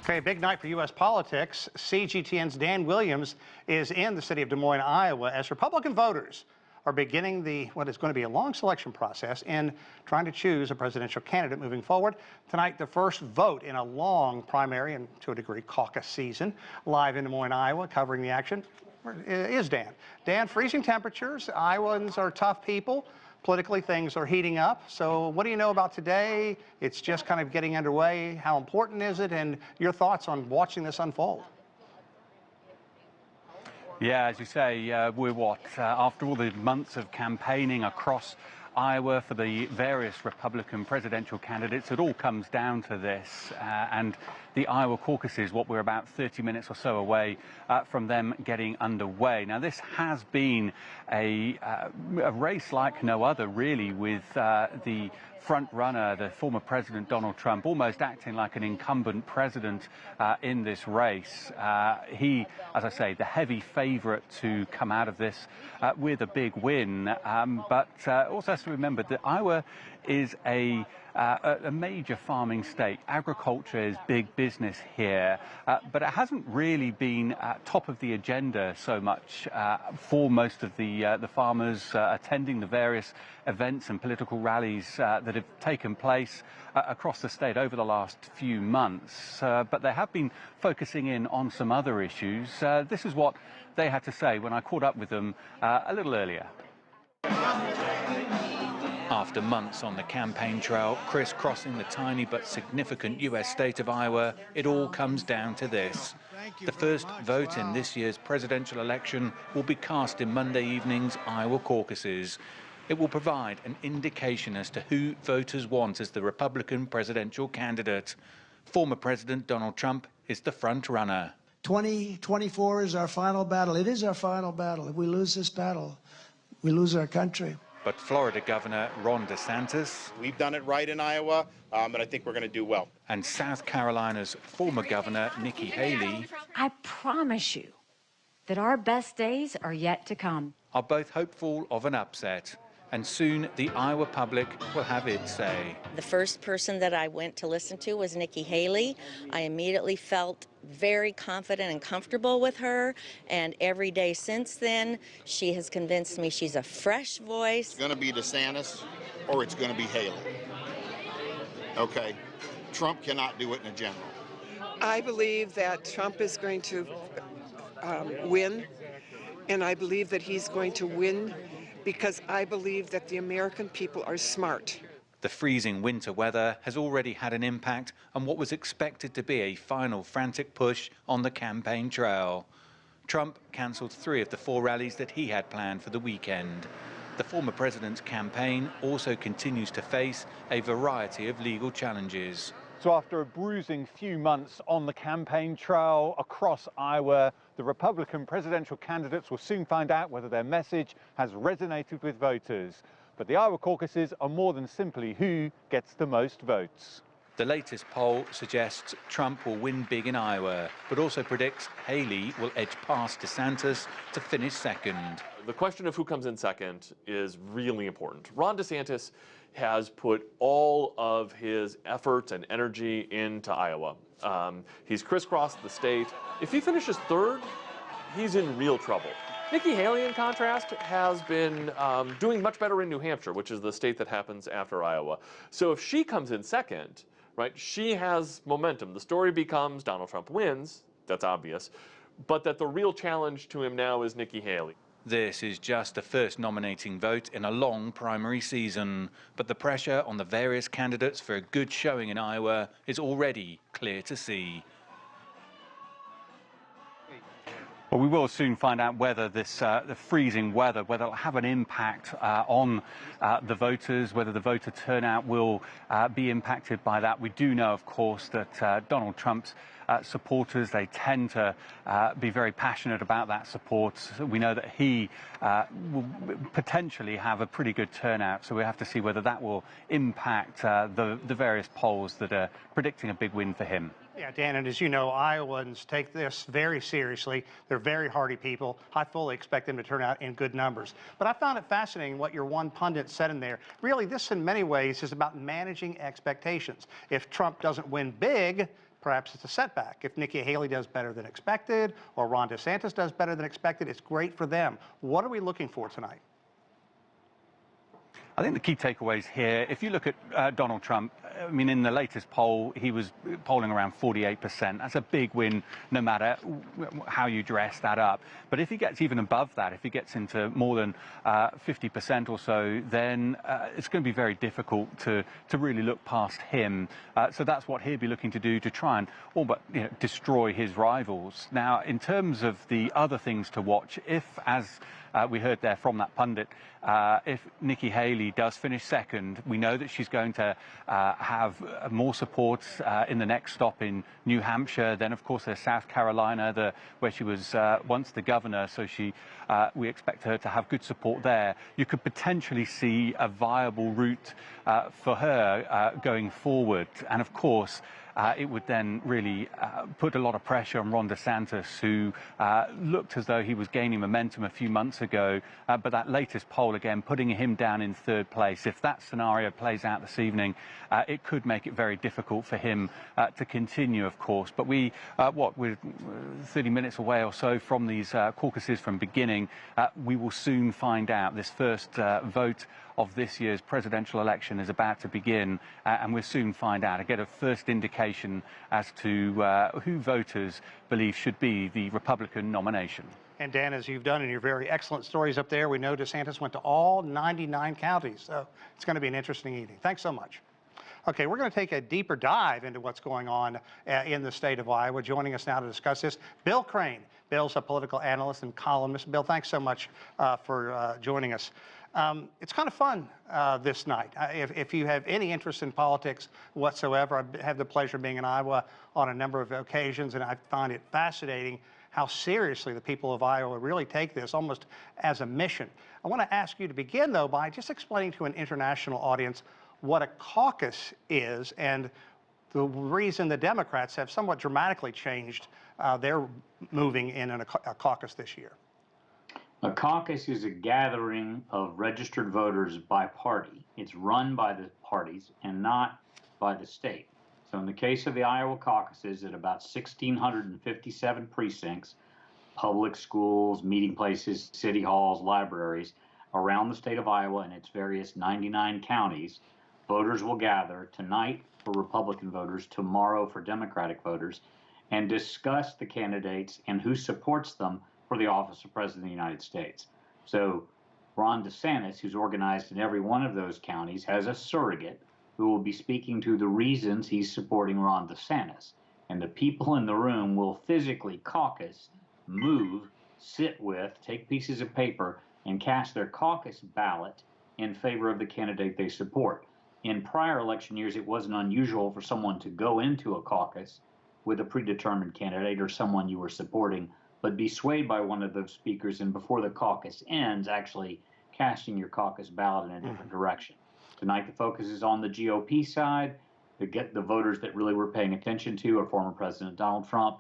Okay, big night for U.S. politics. CGTN's Dan Williams is in the city of Des Moines, Iowa, as Republican voters are beginning what is going to be a long selection process in trying to choose a presidential candidate moving forward. Tonight, the first vote in a long primary and, to a degree, caucus season. Live in Des Moines, Iowa, covering the action is Dan. Dan, freezing temperatures. Iowans are tough people. Politically, things are heating up. So what do you know about today? It's just kind of getting underway. How important is it? And your thoughts on watching this unfold? Yeah, as you say, we're after all the months of campaigning across Iowa for the various Republican presidential candidates, it all comes down to this. And the Iowa caucuses, what we're about 30 minutes or so away from them getting underway. Now, this has been a race like no other, really, with the front runner, the former President Donald Trump, almost acting like an incumbent president in this race. He, as I say, the heavy favorite to come out of this with a big win. But also has to remember that Iowa is a major farming state. Agriculture is big business here, but it hasn't really been top of the agenda so much for most of the farmers attending the various events and political rallies that have taken place across the state over the last few months. But they have been focusing in on some other issues. This is what they had to say when I caught up with them a little earlier. After months on the campaign trail, crisscrossing the tiny but significant U.S. state of Iowa, it all comes down to this. The first vote in this year's presidential election will be cast in Monday evening's Iowa caucuses. It will provide an indication as to who voters want as the Republican presidential candidate. Former President Donald Trump is the front runner. 2024 is our final battle. It is our final battle. If we lose this battle, we lose our country. But Florida Governor Ron DeSantis... We've done it right in Iowa, and I think we're going to do well. And South Carolina's former Governor Nikki Haley... I promise you that our best days are yet to come. ...are both hopeful of an upset. And soon the Iowa public will have its say. The first person that I went to listen to was Nikki Haley. I immediately felt very confident and comfortable with her, and every day since then, she has convinced me she's a fresh voice. It's going to be DeSantis or it's going to be Haley. Okay, Trump cannot do it in a general. I believe that Trump is going to win, and I believe that he's going to win because I believe that the American people are smart. The freezing winter weather has already had an impact on what was expected to be a final frantic push on the campaign trail. Trump cancelled 3 of the 4 rallies that he had planned for the weekend. The former president's campaign also continues to face a variety of legal challenges. So after a bruising few months on the campaign trail across Iowa, the Republican presidential candidates will soon find out whether their message has resonated with voters. But the Iowa caucuses are more than simply who gets the most votes. The latest poll suggests Trump will win big in Iowa, but also predicts Haley will edge past DeSantis to finish second. The question of who comes in second is really important. Ron DeSantis has put all of his efforts and energy into Iowa. He's crisscrossed the state. If he finishes third, he's in real trouble. Nikki Haley, in contrast, has been doing much better in New Hampshire, which is the state that happens after Iowa. So if she comes in second, right, she has momentum. The story becomes Donald Trump wins, that's obvious, but that the real challenge to him now is Nikki Haley. This is just the first nominating vote in a long primary season, but the pressure on the various candidates for a good showing in Iowa is already clear to see. Well, we will soon find out whether this the freezing weather, whether it'll have an impact on the voters, whether the voter turnout will be impacted by that. We do know, of course, that Donald Trump's supporters, they tend to be very passionate about that support. We know that he will potentially have a pretty good turnout, so we have to see whether that will impact the various polls that are predicting a big win for him. Yeah, Dan, and as you know, Iowans take this very seriously. They're very hardy people. I fully expect them to turn out in good numbers. But I found it fascinating what your one pundit said in there. Really, this in many ways is about managing expectations. If Trump doesn't win big, perhaps it's a setback. If Nikki Haley does better than expected or Ron DeSantis does better than expected, it's great for them. What are we looking for tonight? I think the key takeaways here, if you look at Donald Trump, I mean, in the latest poll, he was polling around 48%. That's a big win, no matter how you dress that up. But if he gets even above that, if he gets into more than 50% or so, then it's going to be very difficult to really look past him. So that's what he'll be looking to do, to try and all but destroy his rivals. Now, in terms of the other things to watch, if, as we heard there from that pundit, if Nikki Haley does finish second, we know that she's going to have more support in the next stop in New Hampshire. Then, of course, there's South Carolina, where she was once the governor, so we expect her to have good support there. You could potentially see a viable route for her going forward. And, of course, it would then really put a lot of pressure on Ron DeSantis, who looked as though he was gaining momentum a few months ago. But that latest poll, again, putting him down in third place. If that scenario plays out this evening, it could make it very difficult for him to continue, of course. But we're 30 minutes away or so from these caucuses from beginning. We will soon find out. This first vote of this year's presidential election is about to begin, and we'll soon find out. I get a first indication as to who voters believe should be the Republican nomination. And Dan, as you've done in your very excellent stories up there, we know DeSantis went to all 99 counties, so it's going to be an interesting evening. Thanks so much. Okay, we're going to take a deeper dive into what's going on in the state of Iowa. Joining us now to discuss this, Bill Crane. Bill's a political analyst and columnist. Bill, thanks so much for joining us. It's kind of fun this night. If you have any interest in politics whatsoever, I've had the pleasure of being in Iowa on a number of occasions, and I find it fascinating how seriously the people of Iowa really take this almost as a mission. I want to ask you to begin, though, by just explaining to an international audience what a caucus is and the reason the Democrats have somewhat dramatically changed their moving in a caucus this year. A caucus is a gathering of registered voters by party. It's run by the parties and not by the state. So in the case of the Iowa caucuses, at about 1,657 precincts, public schools, meeting places, city halls, libraries around the state of Iowa and its various 99 counties, voters will gather tonight for Republican voters, tomorrow for Democratic voters, and discuss the candidates and who supports them for the office of President of the United States. So Ron DeSantis, who's organized in every one of those counties, has a surrogate who will be speaking to the reasons he's supporting Ron DeSantis. And the people in the room will physically caucus, move, sit with, take pieces of paper, and cast their caucus ballot in favor of the candidate they support. In prior election years, it wasn't unusual for someone to go into a caucus with a predetermined candidate or someone you were supporting, but be swayed by one of those speakers, and before the caucus ends, actually casting your caucus ballot in a different direction. Tonight, the focus is on the GOP side. The voters that really we're paying attention to are former President Donald Trump,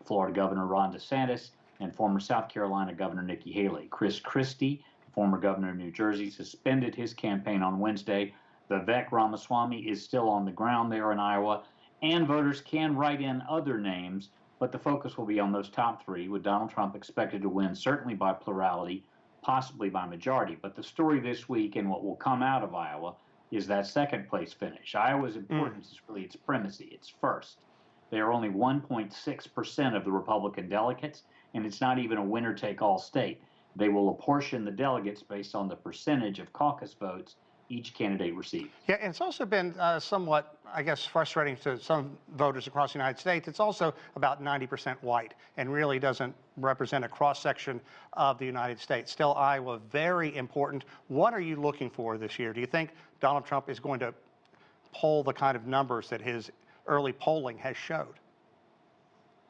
Florida Governor Ron DeSantis, and former South Carolina Governor Nikki Haley. Chris Christie, former governor of New Jersey, suspended his campaign on Wednesday. Vivek Ramaswamy is still on the ground there in Iowa, and voters can write in other names, but the focus will be on those top three, with Donald Trump expected to win certainly by plurality, possibly by majority. But the story this week and what will come out of Iowa is that second place finish. Iowa's importance is really its primacy. It's first. They are only 1.6% of the Republican delegates, and it's not even a winner-take-all state. They will apportion the delegates based on the percentage of caucus votes each candidate received. Yeah, and it's also been somewhat, I guess, frustrating to some voters across the United States. It's also about 90% white and really doesn't represent a cross-section of the United States. Still, Iowa, very important. What are you looking for this year? Do you think Donald Trump is going to poll the kind of numbers that his early polling has showed?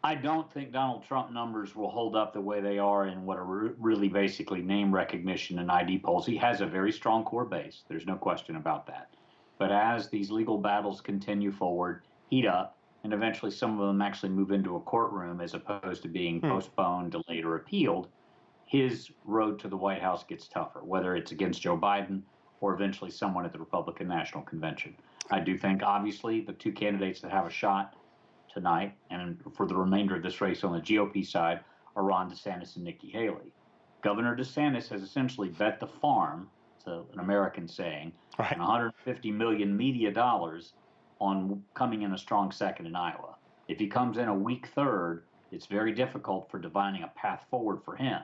I don't think Donald Trump numbers will hold up the way they are in what are really basically name recognition and ID polls. He has a very strong core base. There's no question about that. But as these legal battles continue forward, heat up, and eventually some of them actually move into a courtroom as opposed to being postponed, delayed, or appealed, his road to the White House gets tougher, whether it's against Joe Biden or eventually someone at the Republican National Convention. I do think, obviously, the two candidates that have a shot tonight and for the remainder of this race on the GOP side are Ron DeSantis and Nikki Haley. Governor DeSantis has essentially bet the farm, it's an American saying, Right. and $150 million media dollars on coming in a strong second in Iowa. If he comes in a weak third, it's very difficult for divining a path forward for him.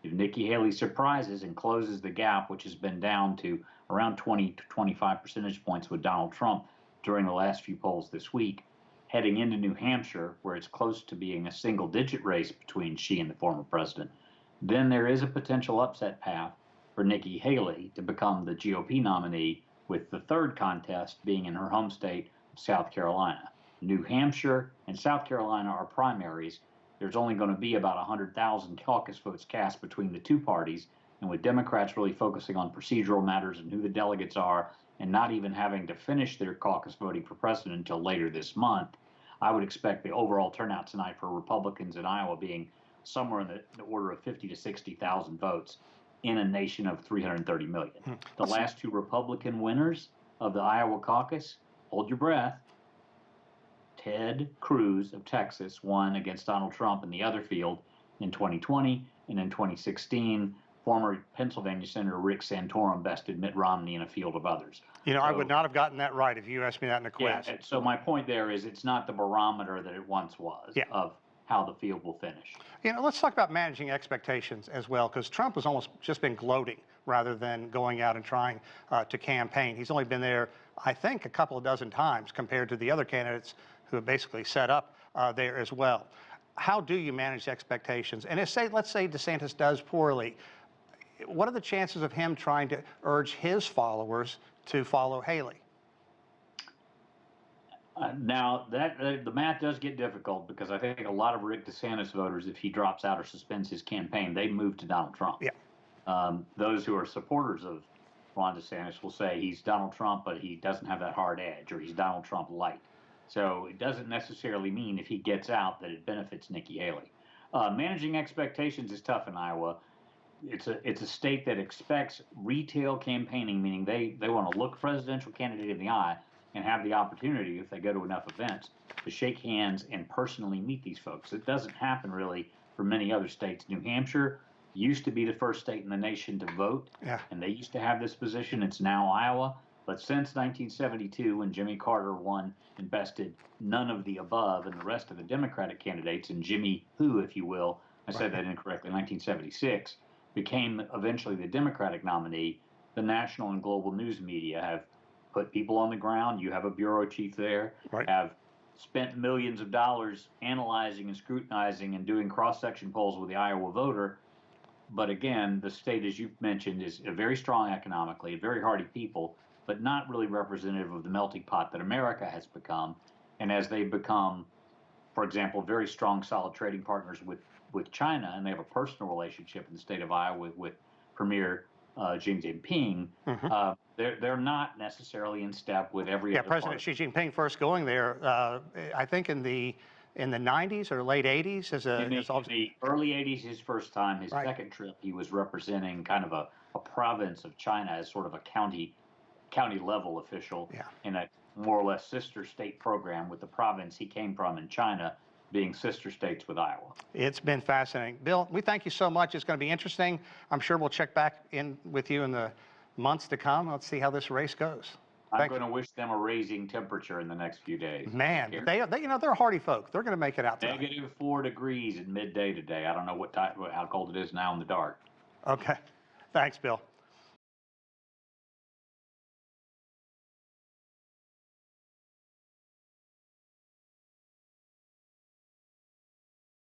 If Nikki Haley surprises and closes the gap, which has been down to around 20 to 25 percentage points with Donald Trump during the last few polls this week, heading into New Hampshire, where it's close to being a single-digit race between she and the former president, then there is a potential upset path for Nikki Haley to become the GOP nominee, with the third contest being in her home state of South Carolina. New Hampshire and South Carolina are primaries. There's only going to be about 100,000 caucus votes cast between the two parties, and with Democrats really focusing on procedural matters and who the delegates are, and not even having to finish their caucus voting for president until later this month, I would expect the overall turnout tonight for Republicans in Iowa being somewhere in the order of 50 to 60,000 votes in a nation of 330 million. The last two Republican winners of the Iowa caucus, hold your breath, Ted Cruz of Texas won against Donald Trump in the other field in 2020, and in 2016, former Pennsylvania Senator Rick Santorum bested Mitt Romney in a field of others. You know, I would not have gotten that right if you asked me that in a quiz. Yeah, so my point there is it's not the barometer that it once was of how the field will finish. You know, let's talk about managing expectations as well, because Trump has almost just been gloating rather than going out and trying to campaign. He's only been there, I think, a couple of dozen times compared to the other candidates who have basically set up there as well. How do you manage expectations? And let's say DeSantis does poorly. What are the chances of him trying to urge his followers to follow Haley? Now, the math does get difficult, because I think a lot of Rick DeSantis voters, if he drops out or suspends his campaign, they move to Donald Trump. Yeah. Those who are supporters of Ron DeSantis will say he's Donald Trump, but he doesn't have that hard edge, or he's Donald Trump light. So it doesn't necessarily mean if he gets out that it benefits Nikki Haley. Managing expectations is tough in Iowa. It's a state that expects retail campaigning, meaning they want to look presidential candidate in the eye and have the opportunity, if they go to enough events, to shake hands and personally meet these folks. It doesn't happen really for many other states. New Hampshire used to be the first state in the nation to vote, and they used to have this position. It's now Iowa. But since 1972, when Jimmy Carter won and bested none of the above and the rest of the Democratic candidates, and Jimmy Who, if you will, I said that incorrectly, 1976, became eventually the Democratic nominee, the national and global news media have put people on the ground. You have a bureau chief there, have spent millions of dollars analyzing and scrutinizing and doing cross-section polls with the Iowa voter. But again, the state, as you've mentioned, is very strong economically, very hardy people, but not really representative of the melting pot that America has become. And as they become, for example, very strong, solid trading partners with China, and they have a personal relationship in the state of Iowa with Premier Xi Jinping, they're not necessarily in step with every other President Xi Jinping first going there, I think in the 90s or late 80s. In the early 80s, his first time. His second trip, he was representing kind of a province of China as sort of a county level official in a more or less sister state program with the province he came from in China being sister states with Iowa. It's been fascinating. Bill, we thank you so much. It's going to be interesting. I'm sure we'll check back in with you in the months to come. Let's see how this race goes. I'm going to wish them a raising temperature in the next few days. Man, they you know, they're hardy folk. They're going to make it out tonight. -4 degrees at midday today. I don't know how cold it is now in the dark. Okay. Thanks, Bill.